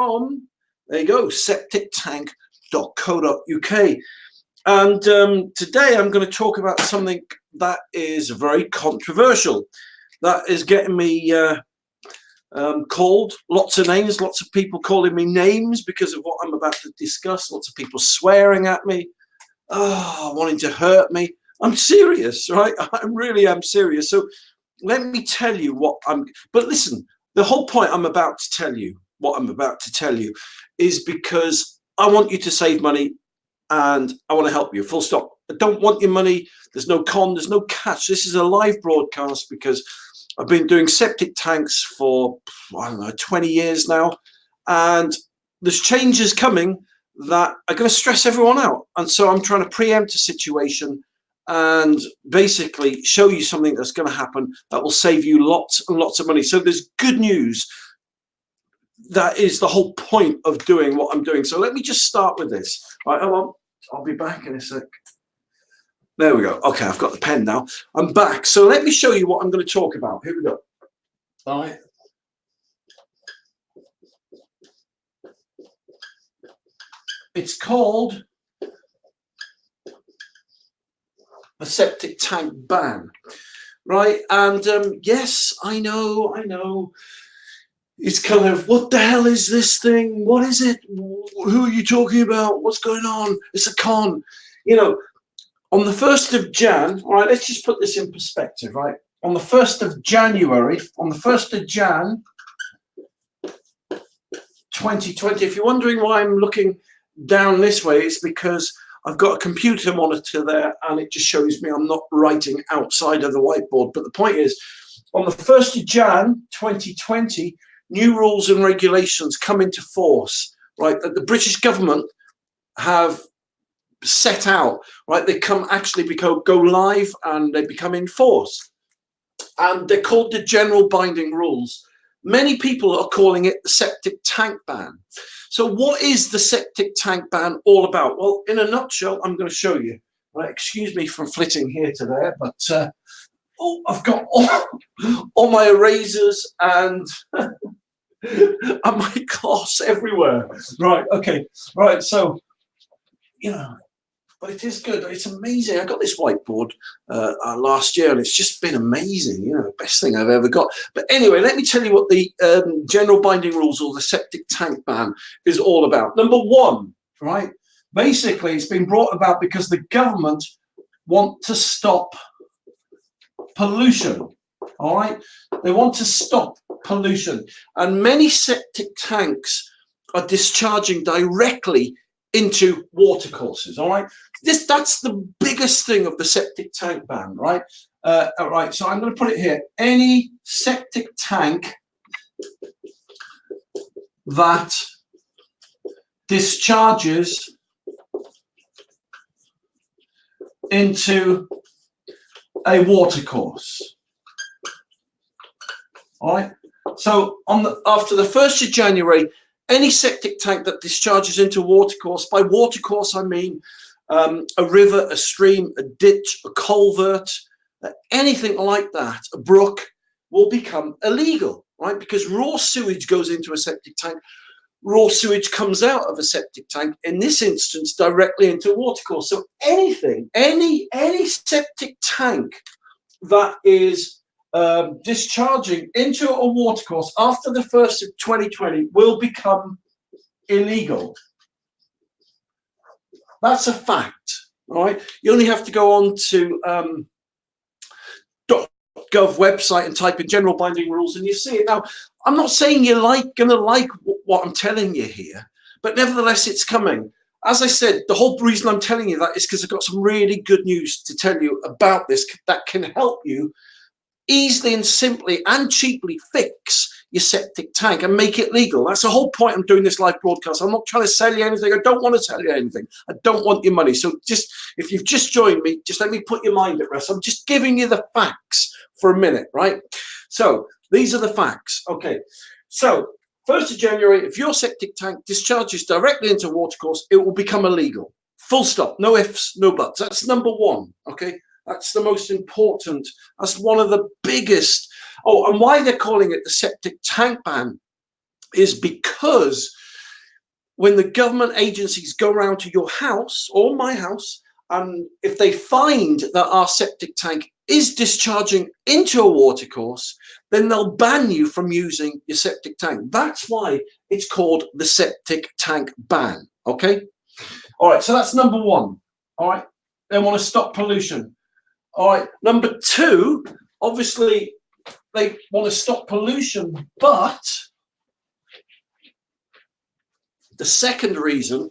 There you go, septictank.co.uk. And today I'm going to talk about something that is very controversial, that is getting me called lots of names, lots of people calling me names because of what I'm about to discuss, lots of people swearing at me, wanting to hurt me. I'm serious, right? I really am serious. So let me tell you but listen, the whole point I'm about to tell you, is because I want you to save money and I want to help you, full stop. I don't want your money. There's no con, there's no catch. This is a live broadcast because I've been doing septic tanks for, I don't know, 20 years now. And there's changes coming that are going to stress everyone out. And so I'm trying to preempt a situation and basically show you something that's going to happen that will save you lots and lots of money. So there's good news. That is the whole point of doing what I'm doing. So let me just start with this. Right, I'll be back in a sec. There we go. Okay, I've got the pen now. I'm back. So let me show you what I'm going to talk about. Here we go. All right. It's called a septic tank ban, right? And yes, I know. It's kind of, what the hell is this thing? What is it? Who are you talking about? What's going on? It's a con. You know, on the 1st of Jan, all right, let's just put this in perspective, right? On the 1st of January, on the 1st of Jan 2020, if you're wondering why I'm looking down this way, it's because I've got a computer monitor there and it just shows me I'm not writing outside of the whiteboard. But the point is, on the 1st of Jan 2020, new rules and regulations come into force, right, that the British government have set out, right? They go live and they become in force. And they're called the General Binding Rules. Many people are calling it the septic tank ban. So what is the septic tank ban all about? Well, in a nutshell, I'm going to show you. Right, excuse me from flitting here to there, but I've got all my erasers and my gloss everywhere. Right, okay, right. So, you know, but it is good. It's amazing. I got this whiteboard last year, and it's just been amazing. You know, the best thing I've ever got. But anyway, let me tell you what the General Binding Rules, or the septic tank ban, is all about. Number one, right? Basically, it's been brought about because the government want to stop pollution. All right, they want to stop pollution, and many septic tanks are discharging directly into watercourses. All right, that's the biggest thing of the septic tank ban, right? All right, so I'm going to put it here. Any septic tank that discharges into a watercourse. All right, so after the 1st of January, any septic tank that discharges into a watercourse, by watercourse I mean a river, a stream, a ditch, a culvert, anything like that, a brook, will become illegal, right? Because raw sewage goes into a septic tank. Raw sewage comes out of a septic tank, in this instance, directly into a watercourse. So any septic tank that is discharging into a watercourse after the 1st of 2020 will become illegal. That's a fact, right? You only have to go on to .gov website and type in General Binding Rules and you see it. Now, I'm not saying you're gonna like what I'm telling you here, but nevertheless, it's coming. As I said, the whole reason I'm telling you that is because I've got some really good news to tell you about this that can help you easily and simply and cheaply fix your septic tank and make it legal. That's the whole point I'm doing this live broadcast. I'm not trying to sell you anything. I don't want to sell you anything. I don't want your money. So just, if you've just joined me, just let me put your mind at rest. I'm just giving you the facts for a minute, right? So these are the facts. Okay. So 1st of January, if your septic tank discharges directly into a watercourse, it will become illegal. Full stop. No ifs, no buts. That's number one. Okay. That's the most important. That's one of the biggest. Oh, and why they're calling it the septic tank ban is because when the government agencies go around to your house or my house, and if they find that our septic tank is discharging into a watercourse, then they'll ban you from using your septic tank. That's why it's called the septic tank ban. Okay. All right. So that's number one. All right. They want to stop pollution. All right. Number two, obviously, they want to stop pollution, but the second reason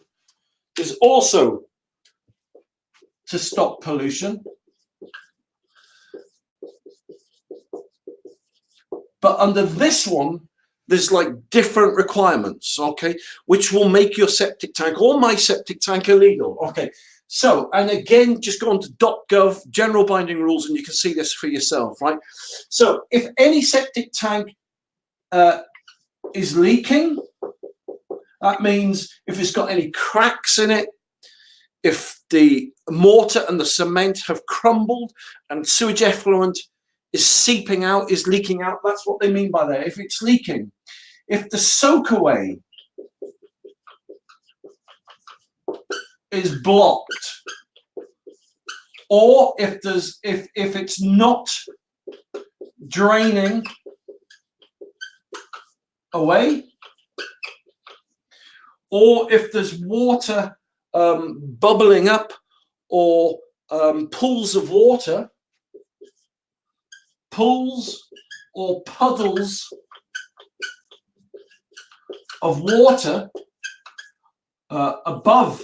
is also to stop pollution. But under this one, there's like different requirements, okay, which will make your septic tank or my septic tank illegal. Okay, so, and again, just go on to .gov, general binding rules, and you can see this for yourself, right? So if any septic tank is leaking, that means if it's got any cracks in it, if the mortar and the cement have crumbled and sewage effluent is seeping out, is leaking out, that's what they mean by that. If it's leaking, if the soakaway is blocked, or if it's not draining away, or if there's water bubbling up, or pools of water, pools or puddles of water above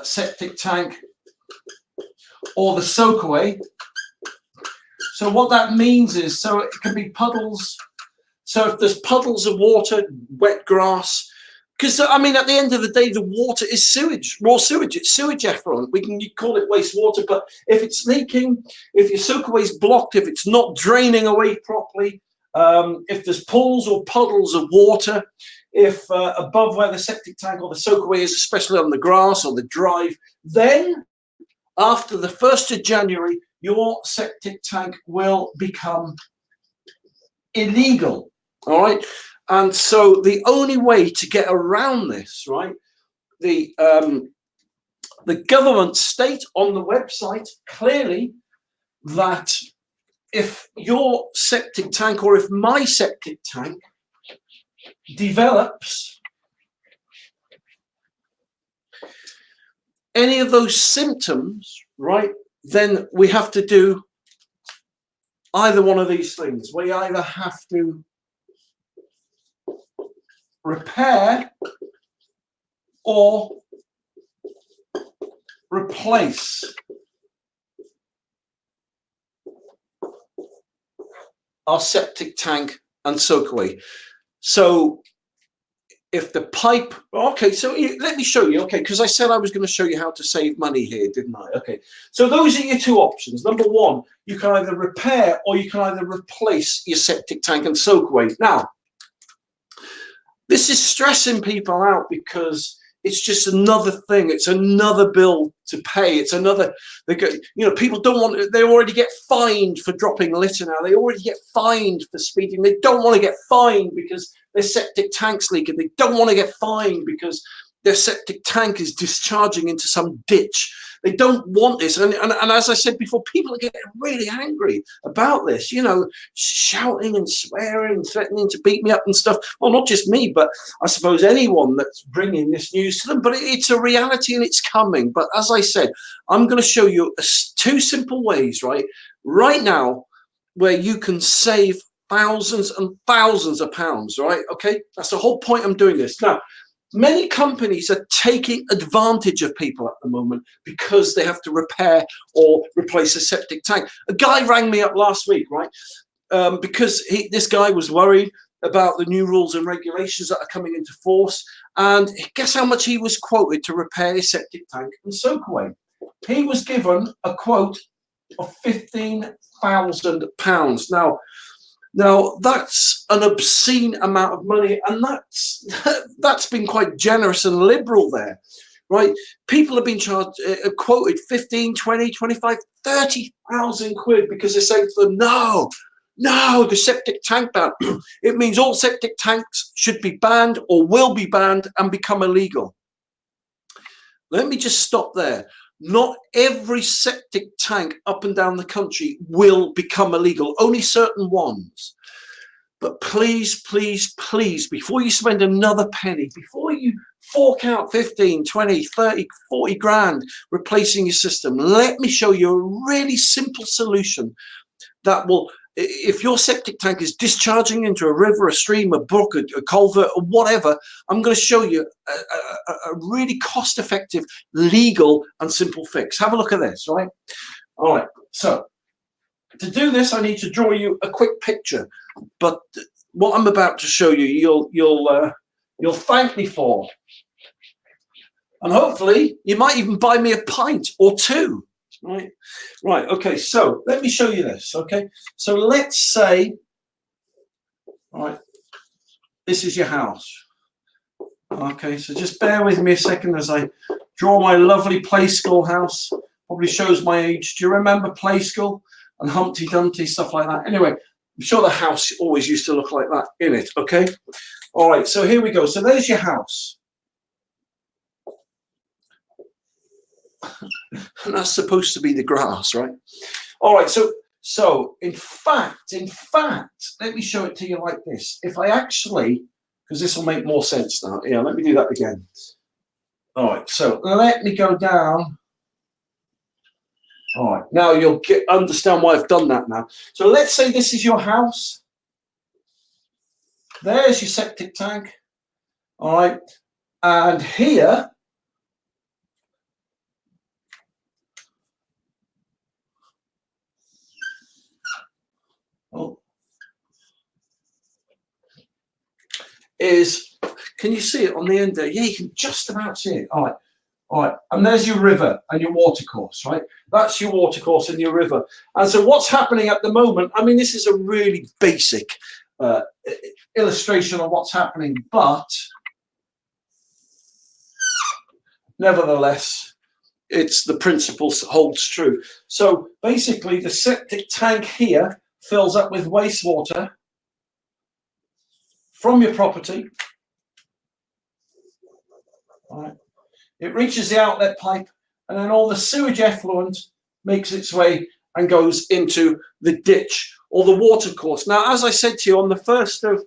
septic tank or the soakaway. So what that means is, so it can be puddles. So if there's puddles of water, wet grass, because I mean, at the end of the day, the water is sewage, raw sewage. It's sewage effluent. You call it wastewater, but if it's leaking, if your soakaway is blocked, if it's not draining away properly, if there's pools or puddles of water, if above where the septic tank or the soakaway is, especially on the grass or the drive, then after the 1st of January, your septic tank will become illegal. All right. And so the only way to get around this, right, the government state on the website clearly that if your septic tank or if my septic tank develops any of those symptoms, right, then we have to do either one of these things. We either have to repair or replace our septic tank and soakaway. So if the pipe, okay, so let me show you, okay, because I said I was going to show you how to save money here, didn't I? Okay, so those are your two options. Number one, you can either repair or you can either replace your septic tank and soakaway. Now, this is stressing people out because it's just another thing. It's another bill to pay. It's another, people don't want, they already get fined for dropping litter now. They already get fined for speeding. They don't want to get fined because their septic tank's leaking. They don't want to get fined because their septic tank is discharging into some ditch. They don't want this. And as I said before, people are getting really angry about this, shouting and swearing, threatening to beat me up and stuff. Well, not just me, but I suppose anyone that's bringing this news to them. But it's a reality and it's coming. But as I said, I'm going to show you two simple ways, right now, where you can save thousands and thousands of pounds, right? Okay, that's the whole point I'm doing this. Now, many companies are taking advantage of people at the moment because they have to repair or replace a septic tank. A guy rang me up last week, right? Because this guy was worried about the new rules and regulations that are coming into force. And guess how much he was quoted to repair his septic tank and soakaway? He was given a quote of £15,000. Now that's an obscene amount of money, and that's been quite generous and liberal there, right? People have been charged, quoted 15, 20, 25, 30,000 quid because they're saying to them, no, No, the septic tank ban. It means all septic tanks should be banned or will be banned and become illegal. Let me just stop there. Not every septic tank up and down the country will become illegal, only certain ones. But please, please, please, before you spend another penny, before you fork out 15, 20, 30, 40 grand replacing your system, let me show you a really simple solution that will, if your septic tank is discharging into a river, a stream, a brook, a culvert, or whatever, I'm going to show you a really cost-effective, legal and simple fix. Have a look at this, right? All right, so to do this, I need to draw you a quick picture, but what I'm about to show you, you'll thank me for, and hopefully you might even buy me a pint or two. Right. Okay. So let me show you this. Okay. So let's say, all right, this is your house. Okay. So just bear with me a second as I draw my lovely play school house. Probably shows my age. Do you remember play school and Humpty Dumpty, stuff like that? Anyway, I'm sure the house always used to look like that in it. Okay. All right. So here we go. So there's your house. And that's supposed to be the grass, right? All right, so in fact, let me show it to you like this. If I actually, because this will make more sense now. Yeah, let me do that again. All right, so let me go down. All right, now you'll understand why I've done that now. So let's say this is your house. There's your septic tank. All right, and here, is, can you see it on the end there? Yeah, you can just about see it. All right, and there's your river and your watercourse, right? That's your watercourse and your river. And so what's happening at the moment, I mean, this is a really basic illustration of what's happening, but nevertheless, it's the principle holds true. So basically the septic tank here fills up with wastewater from your property. All right. It reaches the outlet pipe, and then all the sewage effluent makes its way and goes into the ditch or the watercourse. Now, as I said to you, on the 1st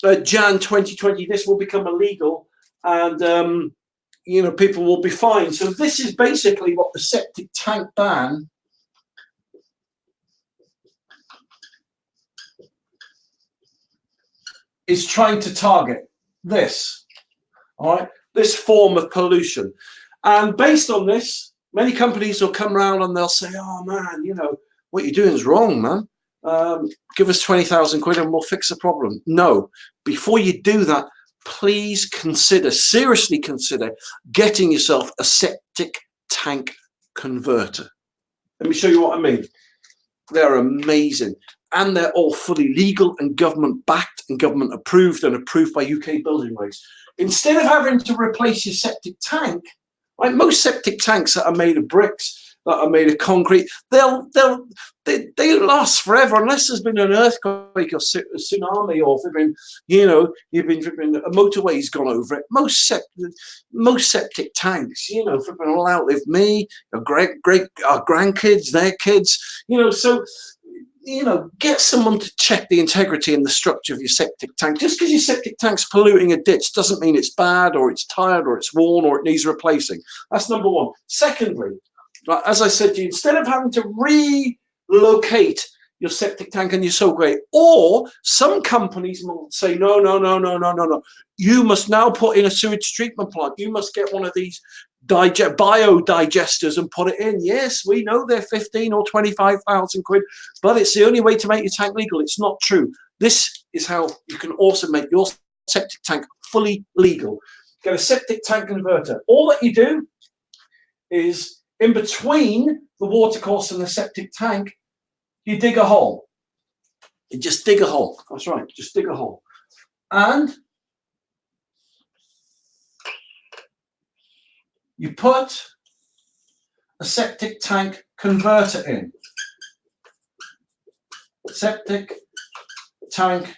of Jan 2020, this will become illegal, and you know, people will be fined. So this is basically what the septic tank ban is trying to target. This, all right, this form of pollution. And based on this, many companies will come around and they'll say, oh man, you know, what you're doing is wrong, man. Give us 20,000 quid and we'll fix the problem. No, before you do that, please consider, seriously consider getting yourself a septic tank converter. Let me show you what I mean. They're amazing. And they're all fully legal and government backed and government approved and approved by UK building regs. Instead of having to replace your septic tank, like most septic tanks that are made of bricks, that are made of concrete, they last forever unless there's been an earthquake or tsunami, or if there's been, you know, a motorway's gone over it. Most septic tanks, you know, flipping all outlived me, our grandkids, their kids, you know. So, you know, get someone to check the integrity and the structure of your septic tank. Just because your septic tank's polluting a ditch doesn't mean it's bad or it's tired or it's worn or it needs replacing. That's number one. Secondly, as I said to you, instead of having to relocate your septic tank and your soak grate, or some companies will say, no, you must now put in a sewage treatment plant. You must get one of these biodigesters and put it in. Yes, we know they're 15 or 25,000 quid, but it's the only way to make your tank legal. It's not true. This is how you can also make your septic tank fully legal. Get a septic tank converter. All that you do is, in between the watercourse and the septic tank, you dig a hole. You just dig a hole. That's right, just dig a hole. And you put a septic tank converter in. septic tank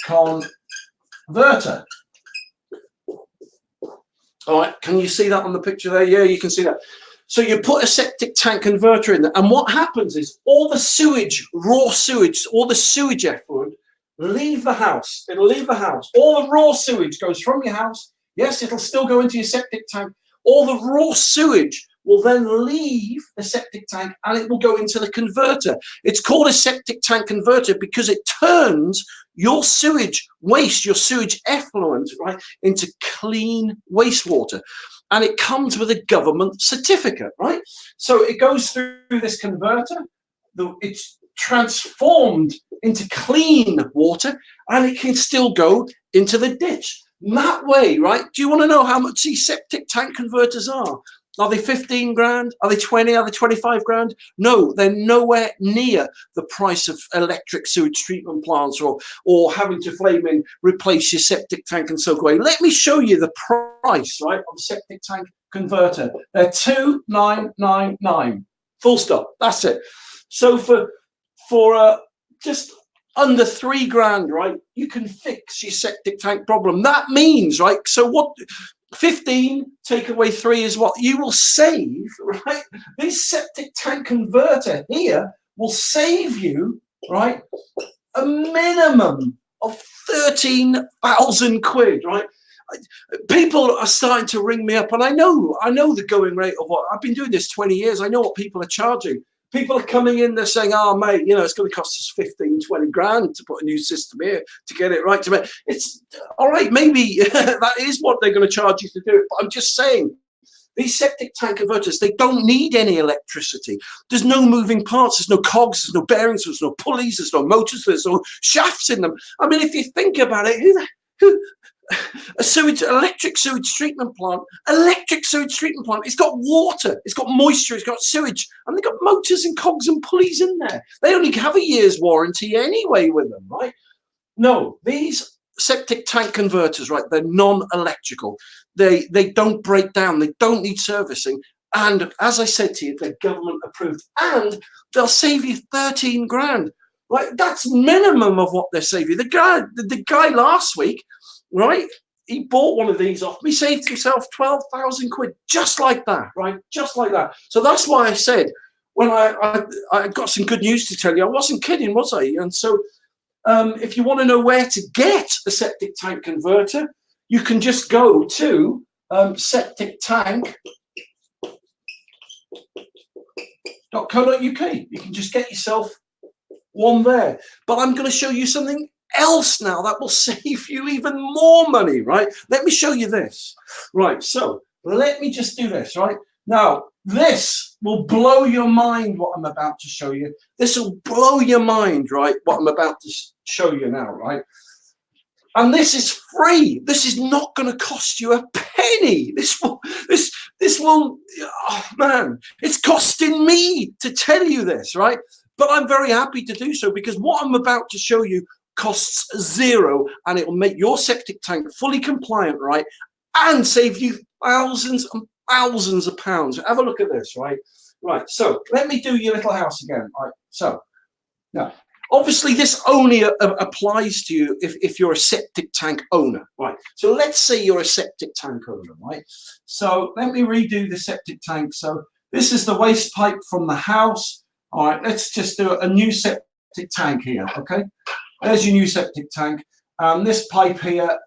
converter. All right, can you see that on the picture there? Yeah, you can see that. So you put a septic tank converter in there, and what happens is all the sewage, raw sewage, all the sewage effluent leave the house. It'll leave the house. All the raw sewage goes from your house. Yes, it'll still go into your septic tank. All the raw sewage will then leave the septic tank and it will go into the converter. It's called a septic tank converter because it turns your sewage waste, your sewage effluent, right, into clean wastewater. And it comes with a government certificate, right? So it goes through this converter. It's transformed into clean water and it can still go into the ditch. That way, right? Do you want to know how much these septic tank converters are? Are they 15 grand? Are they 20? Are they 25 grand? No, they're nowhere near the price of electric sewage treatment plants or having to replace your septic tank and soak away. Let me show you the price, right, of a septic tank converter. They're 2,999. Full stop. That's it. So for just under 3 grand, right, you can fix your septic tank problem. That means, right, so what 15 take away 3 is what you will save, right? This septic tank converter here will save you, right, a minimum of 13,000 quid, right? People are starting to ring me up, and I know the going rate of what I've been doing this 20 years. I know what people are charging. People are coming in, they're saying, oh, mate, you know, it's going to cost us 15, 20 grand to put a new system here to get it right. It's all right, maybe that is what they're going to charge you to do it. But I'm just saying, these septic tank converters, they don't need any electricity. There's no moving parts, there's no cogs, there's no bearings, there's no pulleys, there's no motors, there's no shafts in them. I mean, if you think about it, electric sewage treatment plant, it's got water, it's got moisture, it's got sewage, and they've got motors and cogs and pulleys in there. They only have a year's warranty anyway with them, right? No, these septic tank converters, right, they're non-electrical. They don't break down, they don't need servicing, and as I said to you, they're government approved, and they'll save you 13 grand. Right, that's minimum of what they're saving. The guy last week, right, he bought one of these off me, saved himself 12,000 quid, just like that, right, just like that. So that's why I said, when I got some good news to tell you, I wasn't kidding, was I? And so if you want to know where to get a septic tank converter, you can just go to septictank.co.uk. You can just get yourself one there. But I'm going to show you something else now that will save you even more money, right? Let me show you this. Right, so let me just do this, right? Now, this will blow your mind, what I'm about to show you. This will blow your mind, right, what I'm about to show you now, right? And this is free. This is not going to cost you a penny. This will, oh man, it's costing me to tell you this, right? But I'm very happy to do so because what I'm about to show you costs zero, and it will make your septic tank fully compliant, right? And save you thousands and thousands of pounds. Have a look at this, right? Right, so let me do your little house again, right? So now, obviously this only applies to you if you're a septic tank owner, right? So let's say you're a septic tank owner, right? So let me redo the septic tank. So this is the waste pipe from the house. All right, let's just do a new septic tank here, okay? There's your new septic tank. This pipe here,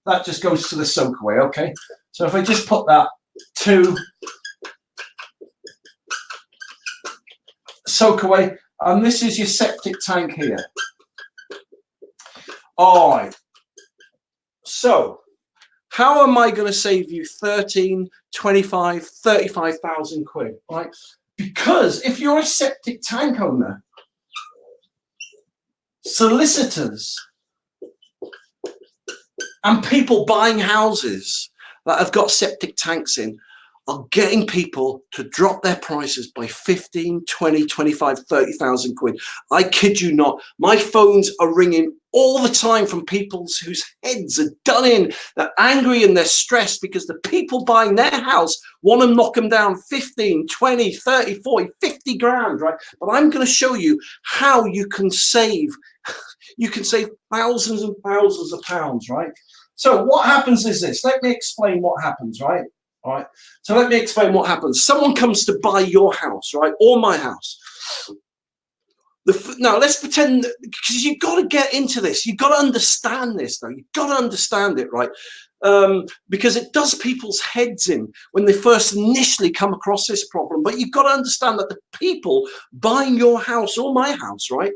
that just goes to the soak away, okay? So if I just put that to soak away, and this is your septic tank here. All right. So how am I going to save you 13, 25, 35,000 quid, right? Because if you're a septic tank owner, solicitors and people buying houses that have got septic tanks in are getting people to drop their prices by 15, 20, 25, 30,000 quid. I kid you not. My phones are ringing all the time from people whose heads are done in. They're angry and they're stressed because the people buying their house want to knock them down 15, 20, 30, 40, 50 grand, right? But I'm going to show you how you can save. You can save thousands and thousands of pounds, right? So what happens is this. Let me explain what happens, right? All right. So let me explain what happens. Someone comes to buy your house, right? Or my house. Now let's pretend that, because you've got to get into this. You've got to understand this, though. You've got to understand it, right? Because it does people's heads in when they first initially come across this problem. But you've got to understand that the people buying your house or my house, right,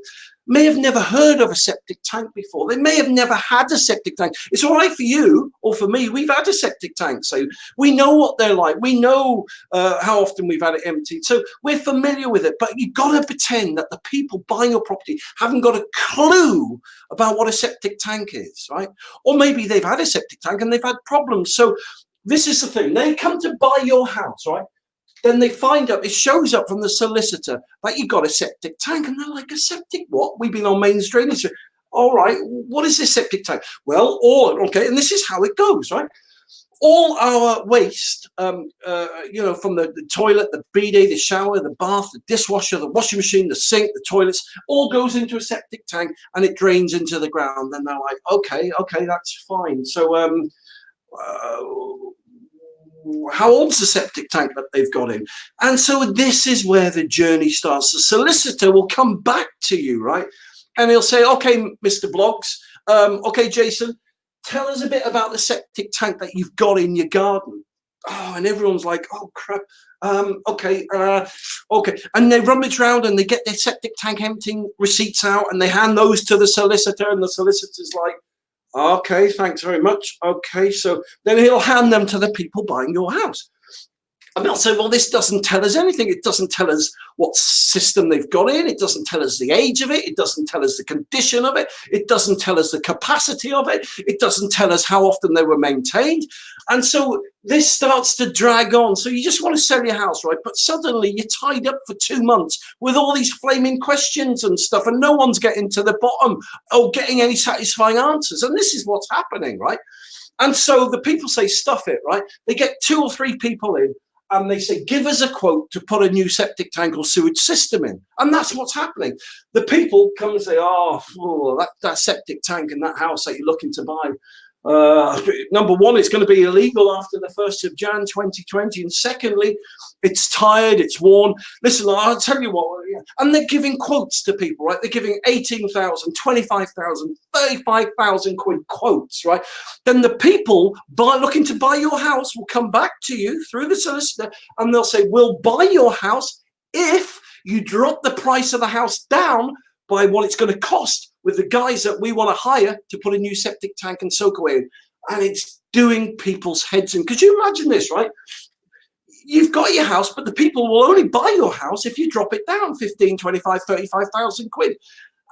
may have never heard of a septic tank before. They may have never had a septic tank. It's all right for you or for me. We've had a septic tank, so we know what they're like. We know how often we've had it emptied. So we're familiar with it. But you've got to pretend that the people buying your property haven't got a clue about what a septic tank is, right? Or maybe they've had a septic tank and they've had problems. So this is the thing. They come to buy your house, right? Then they find out, it shows up from the solicitor that you got a septic tank. And they're like, a septic what? We've been on mains drainage. All right, what is this septic tank? Well, okay, and this is how it goes, right? All our waste, from the toilet, the bidet, the shower, the bath, the dishwasher, the washing machine, the sink, the toilets, all goes into a septic tank and it drains into the ground. And they're like, okay, that's fine. So, how old's the septic tank that they've got in? And so this is where the journey starts. The solicitor will come back to you, right? And he'll say, okay, Mr. Bloggs, okay, Jason, tell us a bit about the septic tank that you've got in your garden. Oh, and everyone's like, oh, crap. Okay. And they rummage around and they get their septic tank emptying receipts out and they hand those to the solicitor, and the solicitor's like, okay, thanks very much. Okay, so then he'll hand them to the people buying your house. And they'll say, well, this doesn't tell us anything. It doesn't tell us what system they've got in. It doesn't tell us the age of it. It doesn't tell us the condition of it. It doesn't tell us the capacity of it. It doesn't tell us how often they were maintained. And so this starts to drag on. So you just want to sell your house, right? But suddenly you're tied up for 2 months with all these flaming questions and stuff, and no one's getting to the bottom or getting any satisfying answers. And this is what's happening, right? And so the people say, stuff it, right? They get 2 or 3 people in, and they say, give us a quote to put a new septic tank or sewage system in. And that's what's happening. The people come and say, that septic tank in that house that you're looking to buy, number one, it's going to be illegal after the 1st of Jan 2020. And secondly, it's tired, it's worn. Listen, I'll tell you what, and they're giving quotes to people, right? They're giving 18,000, 25,000, 35,000 quid quotes, right? Then the people looking to buy your house will come back to you through the solicitor and they'll say, we'll buy your house if you drop the price of the house down by what it's going to cost with the guys that we want to hire to put a new septic tank and soak away in. And it's doing people's heads in. Could you imagine this, right? You've got your house, but the people will only buy your house if you drop it down 15, 25, 35,000 quid.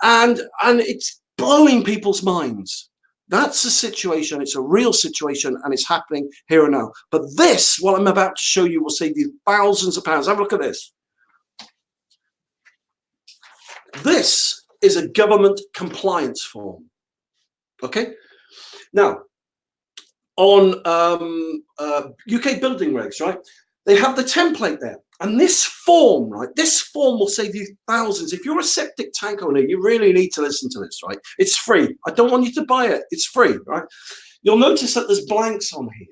And it's blowing people's minds. That's the situation. It's a real situation and it's happening here and now. But this, what I'm about to show you, will save you thousands of pounds. Have a look at this. This is a government compliance form. Okay. Now, on UK building regs, right? They have the template there. And this form, right? This form will save you thousands. If you're a septic tank owner, you really need to listen to this, right? It's free. I don't want you to buy it. It's free, right? You'll notice that there's blanks on here.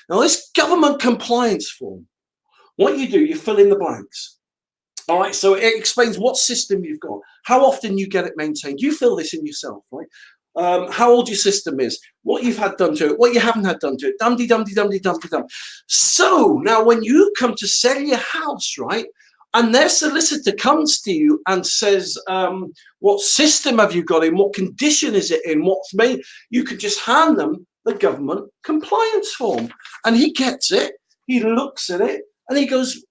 Now, this government compliance form, what you do, you fill in the blanks. All right, so it explains what system you've got, how often you get it maintained. You fill this in yourself, right? How old your system is, what you've had done to it, what you haven't had done to it, dum-de-dum-de-dum-de-dum-de-dum. So now when you come to sell your house, right, and their solicitor comes to you and says, what system have you got in, what condition is it in, what's made, you can just hand them the government compliance form. And he gets it, he looks at it, and he goes,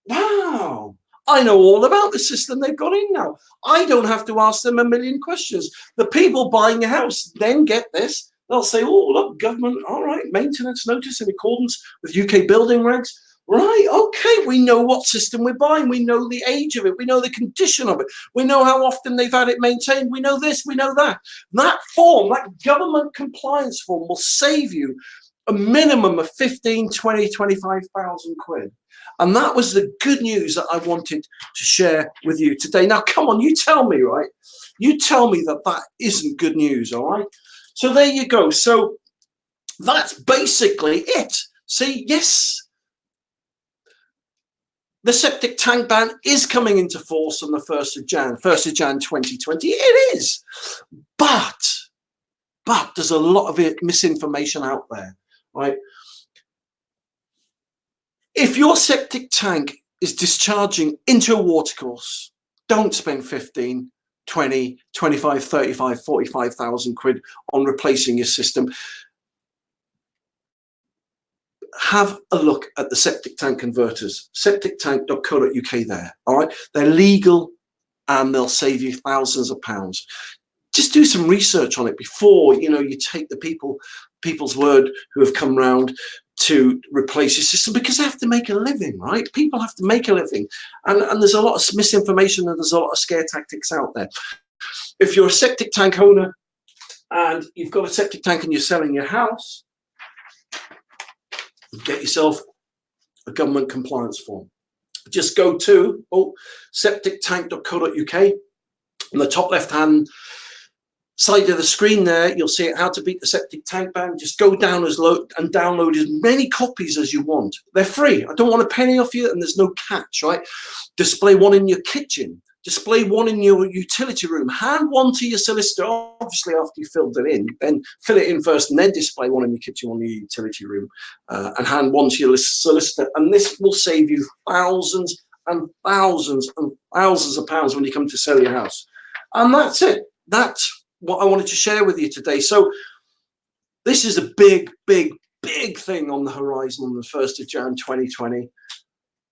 wow, I know all about the system they've got in now. I don't have to ask them a million questions. The people buying a house then get this. They'll say, oh, look, government, all right, maintenance notice in accordance with UK building regs. Right, okay, we know what system we're buying, we know the age of it, we know the condition of it, we know how often they've had it maintained, we know this, we know that. That form, that government compliance form, will save you a minimum of 15, 20, 25,000 quid. And that was the good news that I wanted to share with you today. Now, come on, you tell me, right? You tell me that that isn't good news, all right? So there you go. So that's basically it. See, yes, the septic tank ban is coming into force on the 1st of Jan 2020. It is. But there's a lot of misinformation out there, right? If your septic tank is discharging into a watercourse, don't spend 15, 20, 25, 35, 45,000 quid on replacing your system. Have a look at the septic tank converters, septictank.co.uk there, all right? They're legal and they'll save you thousands of pounds. Just do some research on it before, you take the people's word who have come round to replace your system, because they have to make a living, right? People have to make a living. And there's a lot of misinformation and there's a lot of scare tactics out there. If you're a septic tank owner and you've got a septic tank and you're selling your house, get yourself a government compliance form. Just go to septictank.co.uk. On the top left hand side of the screen there, you'll see how to beat the septic tank ban. Just go down and download as many copies as you want. They're free. I don't want a penny off you, and there's no catch, right? Display one in your kitchen. Display one in your utility room. Hand one to your solicitor, obviously after you filled it in. Then fill it in first and then display one in your kitchen, one in your utility room. And hand one to your solicitor. And this will save you thousands and thousands and thousands of pounds when you come to sell your house. And that's it. That's what I wanted to share with you today. So this is a big, big, big thing on the horizon on the 1st of Jan 2020.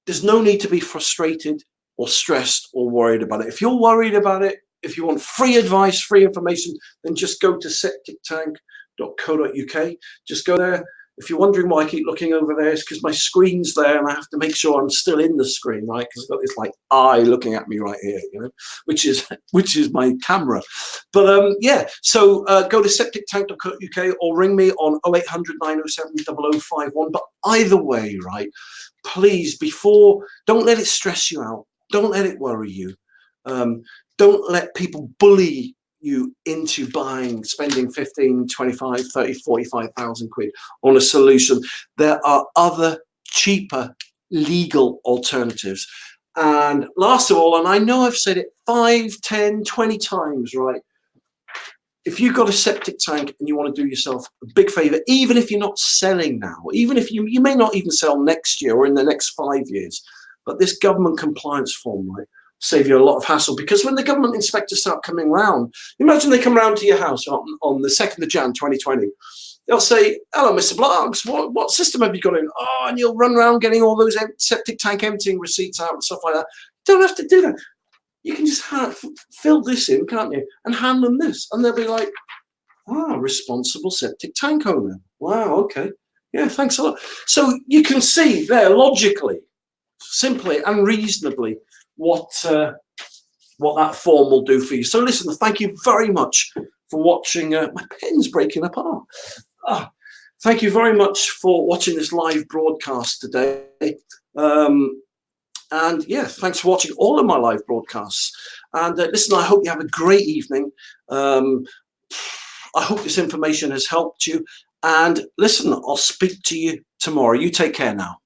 There's no need to be frustrated or stressed or worried about it. If you're worried about it, if you want free advice, free information, then just go to septictank.co.uk. Just go there. If you're wondering why I keep looking over there, it's because my screen's there and I have to make sure I'm still in the screen, right? Because I've got this eye looking at me right here, which is my camera. But yeah, so go to septictank.co.uk or ring me on 0800 907 0051. But either way, right, please, don't let it stress you out. Don't let it worry you. Don't let people bully you into spending 15, 25, 30, 45,000 quid on a solution. There are other cheaper legal alternatives. And last of all, and I know I've said it 5, 10, 20 times, right? If you've got a septic tank and you want to do yourself a big favor, even if you're not selling now, even if you may not even sell next year or in the next 5 years, but this government compliance form, right, save you a lot of hassle. Because when the government inspectors start coming round, imagine they come round to your house on the 2nd of Jan 2020. They'll say, hello, Mr. Bloggs, what system have you got in? Oh, and you'll run around getting all those septic tank emptying receipts out and stuff like that. You don't have to do that. You can just fill this in, can't you? And hand them this. And they'll be like, responsible septic tank owner. Wow, okay. Yeah, thanks a lot. So you can see there logically, simply and reasonably what that form will do for you. So listen, thank you very much for watching. My pen's breaking apart. Thank you very much for watching this live broadcast today. And yeah, thanks for watching all of my live broadcasts. And listen, I hope you have a great evening. I hope this information has helped you. And listen, I'll speak to you tomorrow. You take care now.